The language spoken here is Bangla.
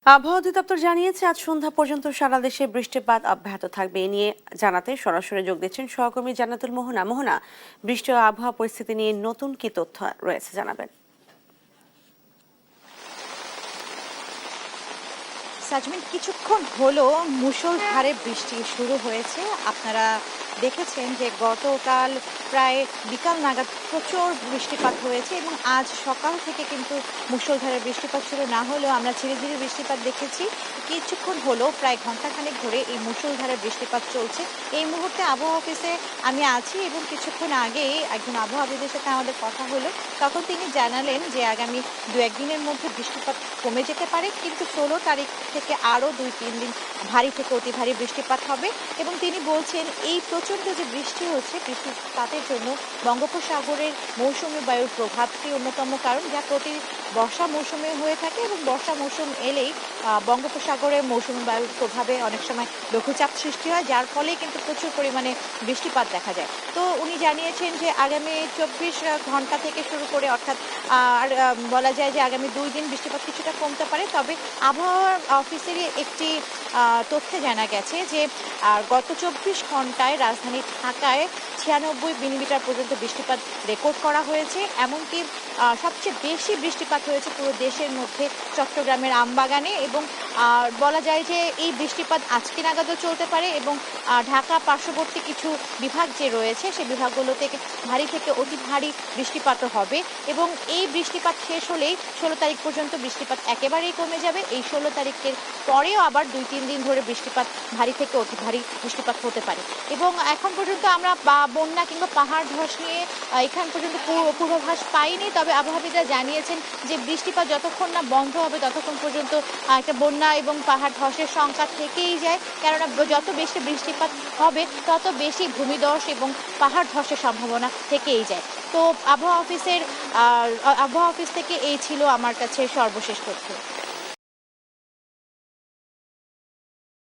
আবহাওয়া অধিদপ্তর জানিয়েছে আজ সন্ধ্যা পর্যন্ত সারা দেশে বৃষ্টিপাত অব্যাহত থাকবে। এ নিয়ে জানাতে সরাসরি যোগ দিচ্ছেন সহকর্মী জান্নাতুল মোহনা। মোহনা, বৃষ্টি ও আবহাওয়া পরিস্থিতি নিয়ে নতুন কি তথ্য রয়েছে জানাবেন? সাজমিন, কিছুক্ষণ হলো মুষলধারে বৃষ্টি শুরু হয়েছে। আপনারা দেখেছেন যে গতকাল প্রায় বিকাল নাগাদ প্রচুর বৃষ্টিপাত হয়েছে এবং আজ সকাল থেকে কিন্তু মুষলধারে বৃষ্টিপাত শুরু না হলেও আমরা ধীরে ধীরে বৃষ্টিপাত দেখেছি। কিছুক্ষণ হলো প্রায় ঘন্টাখানেক ধরে এই মুষলধারে বৃষ্টিপাত চলছে। এই মুহূর্তে আবহাওয়া অফিসে আমি আছি এবং কিছুক্ষণ আগে একজন আবহাওয়াবিদের সাথে আমাদের কথা হলো। তখন তিনি জানালেন যে আগামী 2-1 দিনের মধ্যে বৃষ্টিপাত কমে যেতে পারে, কিন্তু 16 তারিখ থেকে আরও 2-3 দিন ভারী থেকে অতি ভারী বৃষ্টিপাত হবে। এবং তিনি বলছেন এই প্রচণ্ড যে বৃষ্টি হচ্ছে, বৃষ্টিপাতের জন্য বঙ্গোপসাগরের মৌসুমী বায়ুর প্রভাবটি অন্যতম কারণ, যা প্রতি বর্ষা মৌসুমে হয়ে থাকে এবং বর্ষা মৌসুম এলেই বঙ্গোপসাগরের মৌসুমী বায়ুর প্রভাবে অনেক সময় লঘুচাপ সৃষ্টি হয়, যার ফলে কিন্তু প্রচুর পরিমাণে বৃষ্টিপাত দেখা যায়। তো উনি জানিয়েছেন যে আগামী 24 ঘন্টা থেকে শুরু করে অর্থাৎ আর বলা যায় যে আগামী 2 দিন বৃষ্টিপাত কিছুটা কমতে পারে। তবে আবহাওয়ার অফিসেরই একটি তথ্যে জানা গেছে যে গত 24 ঘন্টায় রাজধানী ঢাকায় 96 মিলিমিটার পর্যন্ত বৃষ্টিপাত রেকর্ড করা হয়েছে। এমনকি সবচেয়ে বেশি বৃষ্টিপাত হয়েছে পুরো দেশের মধ্যে চট্টগ্রামের আমবাগানে। এবং বলা যায় যে এই বৃষ্টিপাত আজকে নাগাদও চলতে পারে এবং ঢাকা পার্শ্ববর্তী কিছু বিভাগ যে রয়েছে সেই বিভাগগুলোতে ভারী থেকে অতি ভারী বৃষ্টিপাতও হবে। এবং এই বৃষ্টিপাত শেষ হলেই 16 তারিখ পর্যন্ত বৃষ্টিপাত একেবারেই কমে যাবে। এই 16 তারিখের পরেও আবার 2-3 দিন ধরে বৃষ্টিপাত ভারী থেকে অতি ভারী বৃষ্টিপাত হতে পারে। এবং এখন পর্যন্ত আমরা বন্যা কিংবা পাহাড় ধস নিয়ে এখান পর্যন্ত পূর্বাভাস পাইনি। তবে আবহাওয়াবিদরা জানিয়েছেন যে বৃষ্টিপাত যতক্ষণ না বন্ধ হবে ততক্ষণ পর্যন্ত একটা বন্যা এবং পাহাড় ধসের সংখ্যা থেকেই যায়। কেননা যত বেশি বৃষ্টিপাত হবে তত বেশি ভূমিধস এবং পাহাড় ধসের সম্ভাবনা থেকেই যায়। তো আবহাওয়া অফিস থেকে এই ছিল আমার কাছে সর্বশেষ তথ্য।